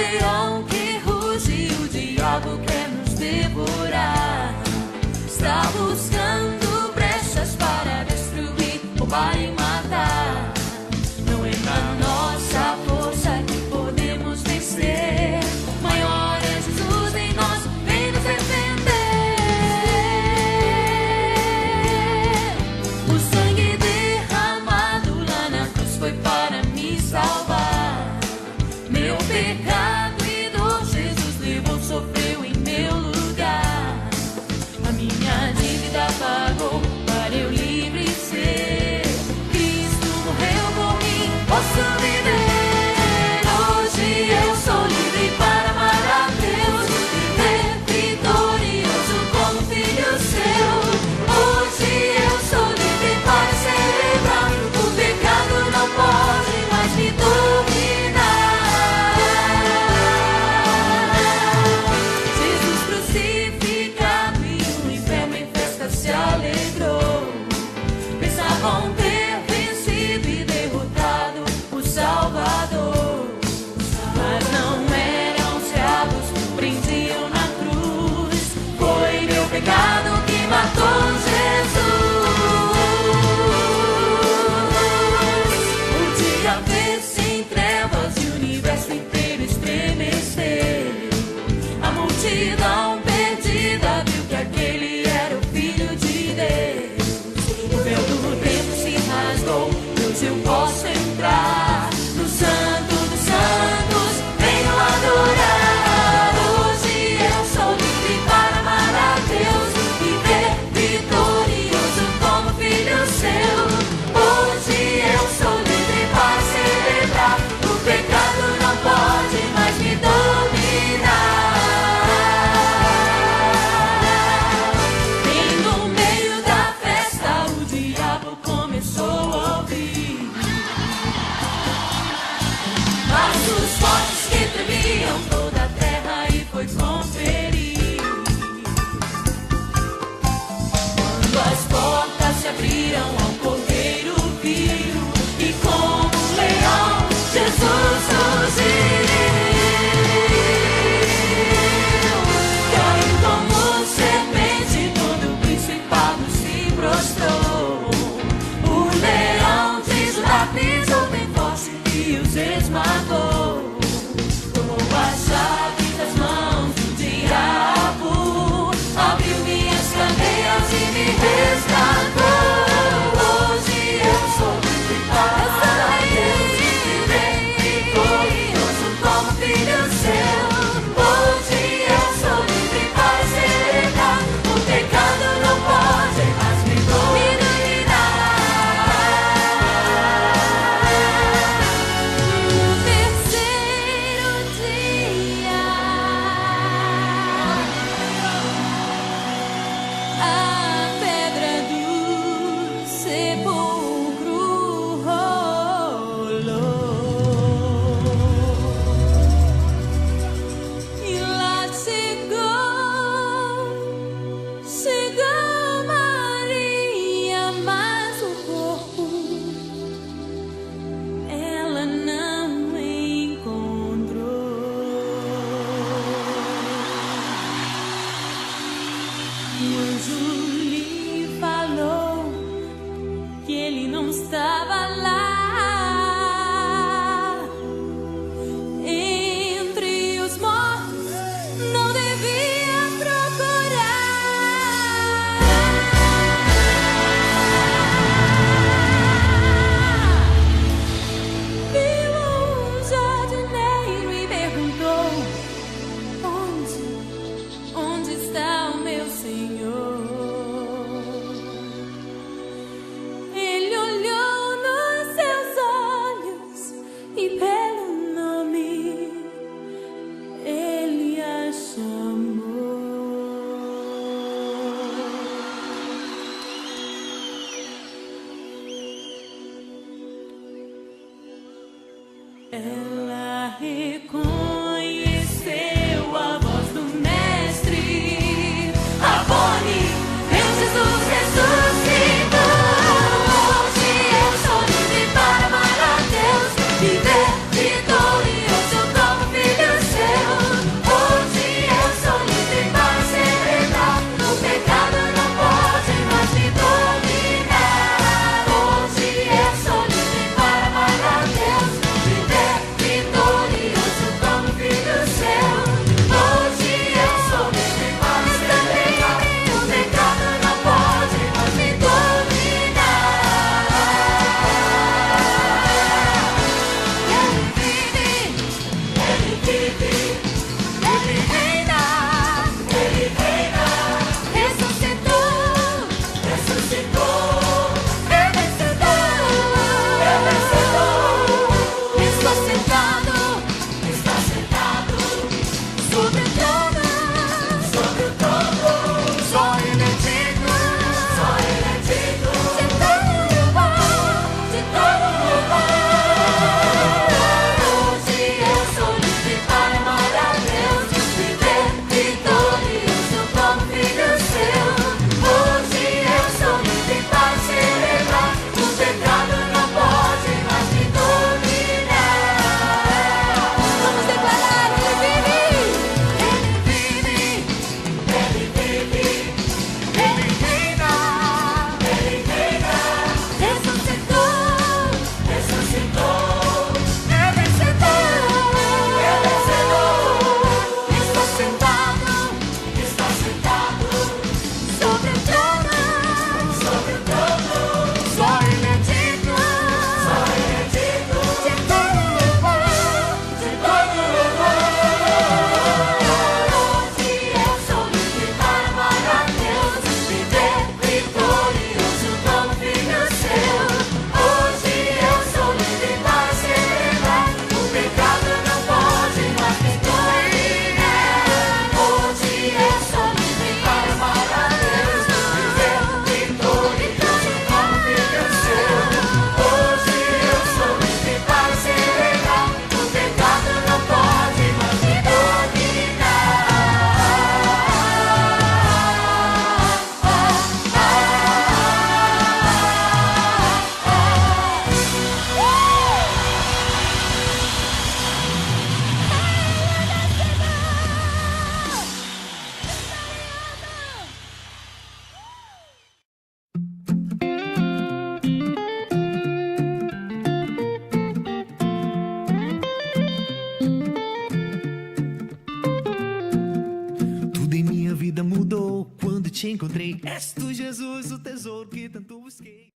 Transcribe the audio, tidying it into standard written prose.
leão que ruge, o diabo quer nos devorar. Está buscando brechas para destruir, roubar e matar. Não é na nossa força que podemos vencer. Maior é Jesus em nós, vem nos defender. O sangue derramado lá na cruz foi para me salvar. Meu pecado e dor Jesus levou, sofreu em meu lugar. A minha dívida pagou para eu livre ser. Cristo morreu por mim, posso viver. Hoje eu sou livre para amar a Deus, viver vitorioso como filho seu. Hoje eu sou livre para celebrar. O pecado não pode mais me dominar. Jesus crucificado e o inferno em festa se alegrou. Pensavam ter vencido e derrotado o Salvador, mas não eram cegos, prendiam na cruz. Foi meu pecado que matou Jesus. O dia fez-se em trevas e o universo inteiro estremeceu. A multidão perdida viu que aquele era o Filho de Deus. O véu do tempo se rasgou, hoje eu posso entrar no Santo dos Santos, venho adorar. Hoje eu sou livre para amar a Deus, viver vitorioso como filho seu. Hoje eu sou livre para celebrar. O pecado não pode mais me dominar. Bem no meio da festa o diabo começou a ouvir passos fortes que tremiam toda a terra e foi conferir. Quando as portas se abriram ao cordeiro viu, e como um leão Jesus rugiu. Caiu como serpente, todo o principado se prostrou. O leão de Judá pisou bem forte e os esmagou. Tomou a chave das mãos do diabo, abriu minhas cadeias e me resgatou. Hoje eu sou livre para amar a Deus, viver vitorioso como filho seu. Hoje eu sou livre para celebrar. O pecado não pode mais me dominar. No terceiro dia, a pedra do sepulcro rolou e lá chegou Maria, mas o corpo ela não encontrou. O anjo lhe falou que ele não estava lá. Entre os mortos não devia procurar. Viu um jardineiro e perguntou: onde está o meu Senhor? Ele olhou nos seus olhos e pelo nome ele a chamou. Ela reconheceu a voz do mestre. Rabone, meu Jesus ressuscitou. Hoje eu sou livre para amar a Deus, viver vitorioso como filho seu. vida mudou quando te encontrei. És tu, Jesus, o tesouro que tanto busquei.